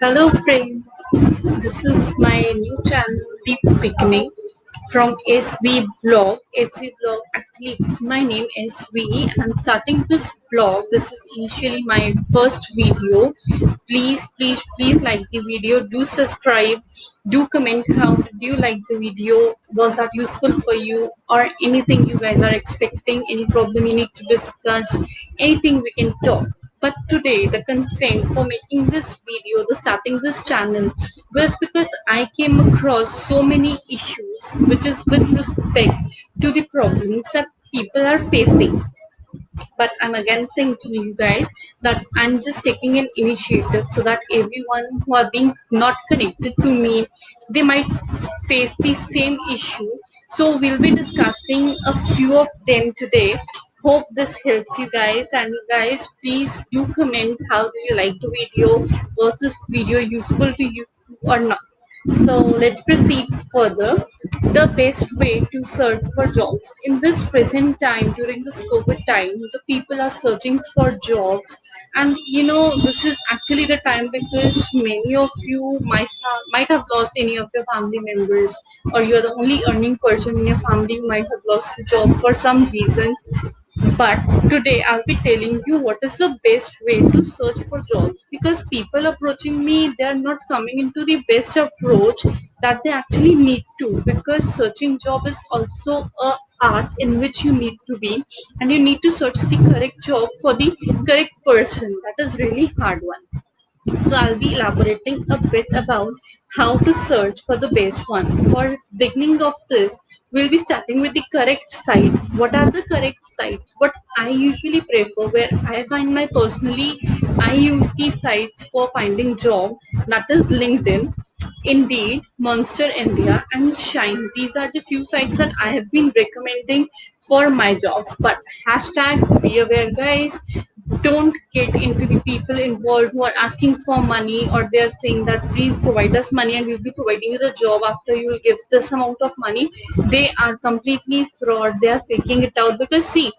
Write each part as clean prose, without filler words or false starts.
Hello friends, this is my new channel The Beginning from SV Blog. SV Blog, actually my name is SV and I'm starting this blog. This is initially my first video. Please like the video, do subscribe, do comment how did you like the video, was that useful for you or anything you guys are expecting, any problem you need to discuss, anything we can talk. But today, the consent for making this video, the starting this channel, was because I came across so many issues, which is with respect to the problems that people are facing. But I'm again saying to you guys that I'm just taking an initiative so that everyone who are being not connected to me, they might face the same issue. So we'll be discussing a few of them today. Hope this helps you guys, and you guys please do comment how did you like the video, was this video useful to you or not. So let's proceed further. The best way to search for jobs in this present time, during this COVID time, the people are searching for jobs, and this is actually the time because many of you might have lost any of your family members, or you are the only earning person in your family who might have lost the job for some reasons. But today I'll be telling you what is the best way to search for jobs, because people approaching me, they are not coming into the best approach that they actually need to, because searching job is also a art in which you need to be, and you need to search the correct job for the correct person. That is really hard one. So I'll be elaborating a bit about how to search for the best one. For beginning of this, we'll be starting with the correct site. What are the correct sites? What I usually prefer, where I find my personally, I use these sites for finding job. That is LinkedIn, Indeed, Monster India, and Shine. These are the few sites that I have been recommending for my jobs. But hashtag be aware, guys. Don't get into the people involved who are asking for money, or they are saying that please provide us money and we'll be providing you the job after you will give this amount of money. They are completely fraud. They are faking it out, because see,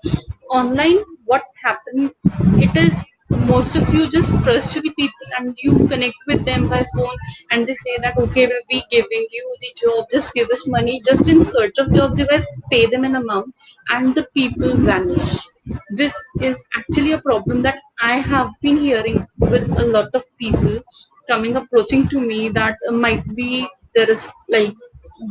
online what happens, it is most of you just trust to the people and you connect with them by phone, and they say that okay, we'll be giving you the job, just give us money, just in search of jobs. You guys pay them an amount and the people vanish. This is actually a problem that I have been hearing with a lot of people coming approaching to me, that might be there is like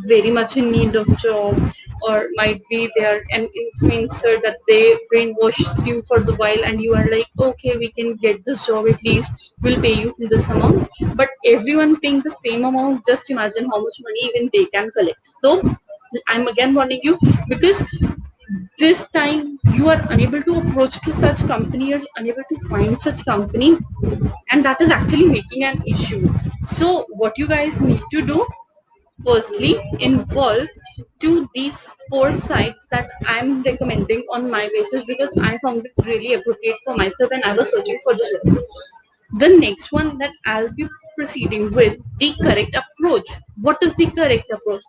very much in need of job, or might be they are an influencer that they brainwash you for the while, and you are like okay, we can get this job, at least we'll pay you this amount. But everyone paying the same amount, just imagine how much money even they can collect. So I'm again warning you, because this time you are unable to approach to such company, you're unable to find such company, and that is actually making an issue. So what you guys need to do, firstly involve to these four sites that I'm recommending on my basis, because I found it really appropriate for myself and I was searching for the job. The next one that I'll be proceeding with, the correct approach. What is the correct approach?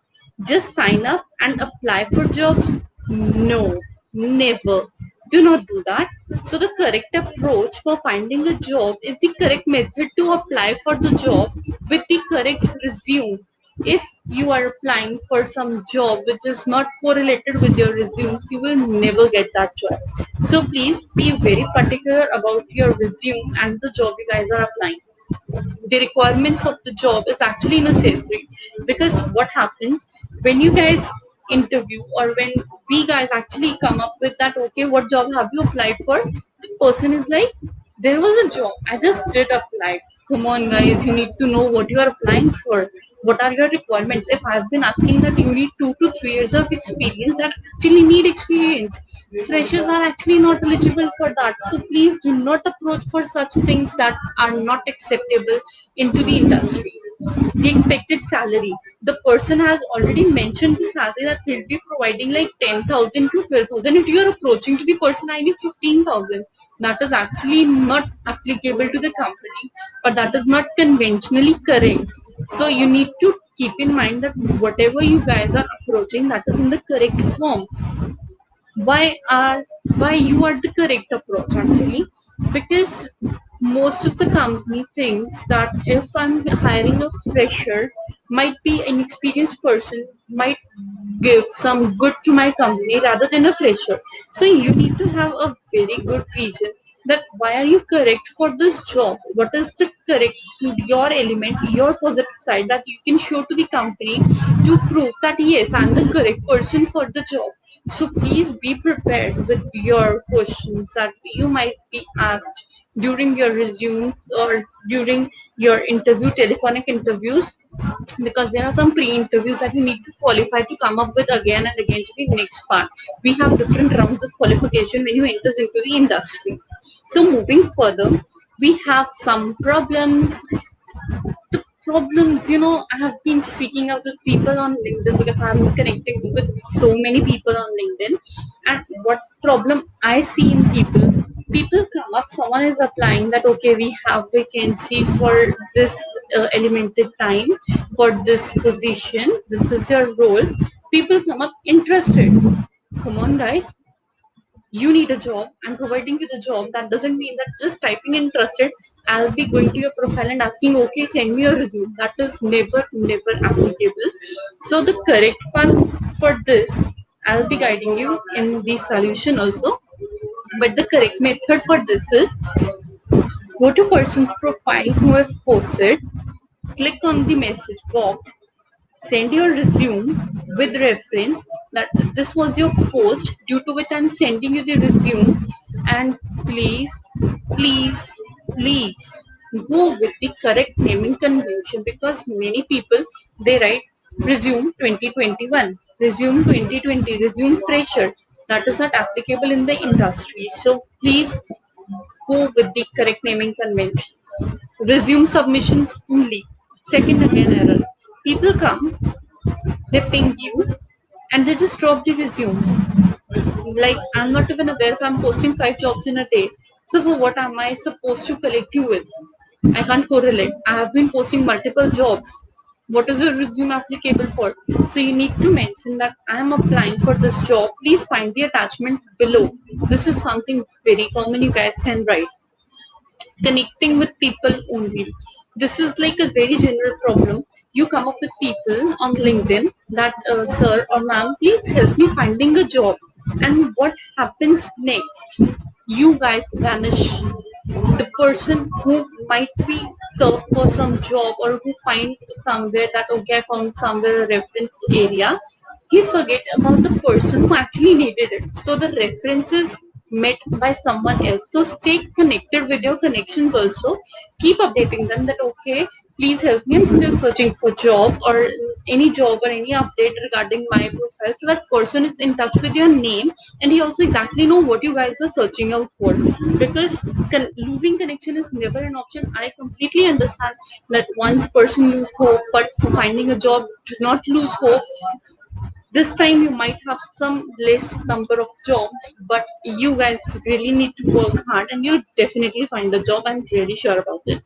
Just sign up and apply for jobs? No, never. Do not do that. So the correct approach for finding a job is the correct method to apply for the job with the correct resume. If you are applying for some job which is not correlated with your resumes, you will never get that job. So please be very particular about your resume and the job you guys are applying. The requirements of the job is actually necessary, because what happens when you guys interview, or when we guys actually come up with that okay, what job have you applied for, the person is like, there was a job, I just did apply. Come on guys, you need to know what you are applying for. What are your requirements? If I've been asking that you need 2 to 3 years of experience, that actually need experience. Freshers are actually not eligible for that. So please do not approach for such things that are not acceptable into the industries. The expected salary. The person has already mentioned the salary that will be providing like 10,000 to 12,000. If you are approaching to the person, I need 15,000. That is actually not applicable to the company, or that is not conventionally correct. So you need to keep in mind that whatever you guys are approaching, that is in the correct form. why are why you are the correct approach, actually, because most of the company thinks that if I'm hiring a fresher, might be an experienced person, might give some good to my company rather than a fresher. So you need to have a very good reason that why are you correct for this job? What is the correct your element, your positive side that you can show to the company to prove that yes, I'm the correct person for the job. So please be prepared with your questions that you might be asked during your resume or during your interview, telephonic interviews, because there are some pre-interviews that you need to qualify to come up with again and again to the next part. We have different rounds of qualification when you enter into the industry. So moving further, we have some problems. The problems, I have been seeking out with people on LinkedIn because I'm connecting with so many people on LinkedIn. And what problem I see in people come up, someone is applying that okay, we have vacancies for this elemented time for this position, this is your role. People come up interested. Come on guys, you need a job. I'm providing you the job. That doesn't mean that just typing interested, I'll be going to your profile and asking, okay, send me your resume. That is never applicable. So the correct path for this, I'll be guiding you in the solution also. But the correct method for this is go to person's profile who has posted, click on the message box, send your resume with reference that this was your post due to which I'm sending you the resume, and please please please go with the correct naming convention, because many people they write resume 2021, resume 2020, resume fresher. That is not applicable in the industry, so please go with the correct naming convention. Resume submissions only. Second again error. People come, they ping you, and they just drop the resume. Like, I'm not even aware if I'm posting 5 jobs in a day. So for what am I supposed to collect you with? I can't correlate. I have been posting multiple jobs. What is your resume applicable for? So you need to mention that I am applying for this job. Please find the attachment below. This is something very common you guys can write. Connecting with people only. This is like a very general problem. You come up with people on LinkedIn that, sir or ma'am, please help me finding a job. And what happens next? You guys vanish. The person who might be served for some job or who find somewhere that okay, I found somewhere a reference area, he forget about the person who actually needed it. So the reference is met by someone else. So stay connected with your connections also. Keep updating them that okay, please help me, I'm still searching for job or any update regarding my profile, so that person is in touch with your name and he also exactly know what you guys are searching out for. Because losing connection is never an option. I completely understand that once person lose hope, but for finding a job, do not lose hope. This time you might have some less number of jobs, but you guys really need to work hard and you'll definitely find a job. I'm really sure about it.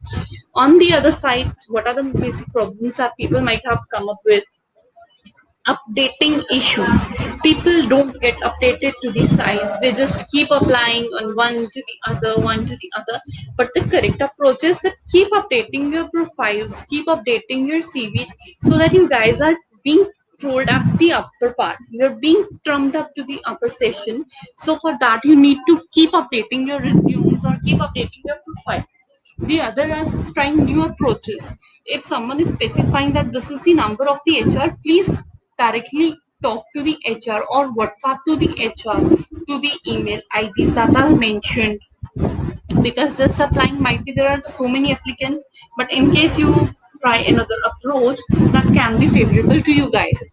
On the other side, what are the basic problems that people might have come up with? Updating issues. People don't get updated to the sites. They just keep applying on one to the other. But the correct approach is that keep updating your profiles, keep updating your CVs, so that you guys are being trolled at the upper part. You're being trumped up to the upper session. So for that, you need to keep updating your resumes or keep updating your profile. The other is trying new approaches. If someone is specifying that this is the number of the HR, please directly talk to the HR or WhatsApp to the HR to the email IDs that are mentioned. Because just applying might be there are so many applicants, but in case you try another approach that can be favorable to you guys.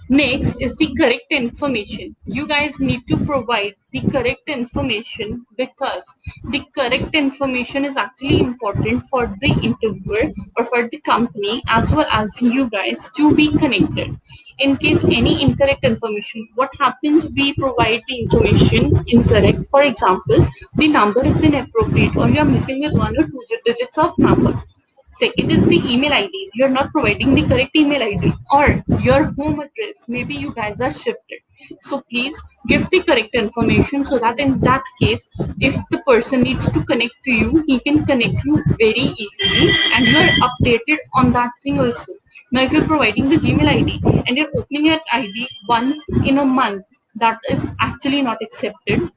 Next is the correct information. You guys need to provide the correct information, because the correct information is actually important for the interviewer or for the company as well as you guys to be connected. In case any incorrect information, what happens? We provide the information incorrect. For example, the number is inappropriate or you are missing with one or two digits of number. Second is the email IDs. You're not providing the correct email ID or your home address. Maybe you guys are shifted. So please give the correct information so that in that case, if the person needs to connect to you, he can connect you very easily and you are updated on that thing also. Now, if you're providing the Gmail ID and you're opening that ID once in a month, that is actually not accepted.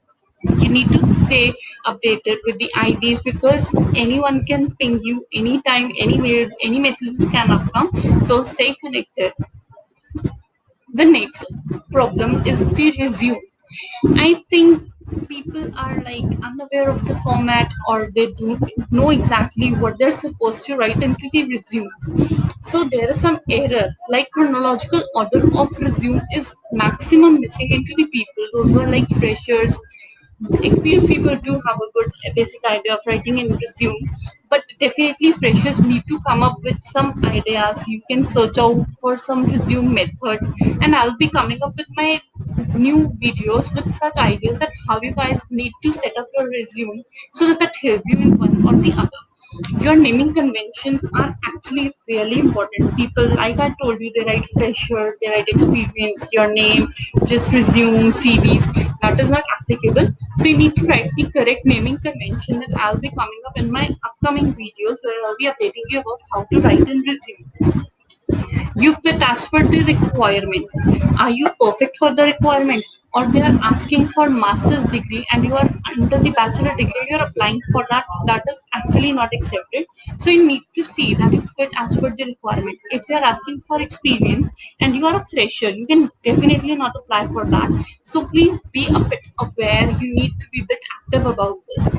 You need to stay updated with the IDs because anyone can ping you anytime, any mails, any messages can come. So stay connected. The next problem is the resume. I think people are like unaware of the format or they don't know exactly what they're supposed to write into the resumes. So there is some error, like chronological order of resume is maximum missing into the people. Those were like freshers. Experienced people do have a good basic idea of writing in resume, but definitely freshers need to come up with some ideas. You can search out for some resume methods, and I'll be coming up with my new videos with such ideas that how you guys need to set up your resume so that help you in one or the other. Your naming conventions are actually really important. People, like I told you, they write fresher, they write experience, your name, just resume, CVs. That is not applicable. So you need to write the correct naming convention that I'll be coming up in my upcoming videos where I'll be updating you about how to write in resume. You fit as per the requirement. Are you perfect for the requirement? Or they are asking for master's degree and you are under the bachelor degree, you're applying for that. That is actually not accepted. So you need to see that you fit as per the requirement. If they are asking for experience and you are a fresher, you can definitely not apply for that. So please be a bit aware. You need to be a bit active about this.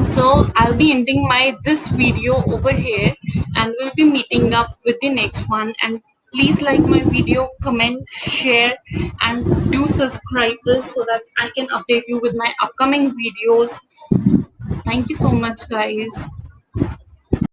So I'll be ending my this video over here and we'll be meeting up with the next one. And please like my video, comment, share, and do subscribe this so that I can update you with my upcoming videos. Thank you so much, guys.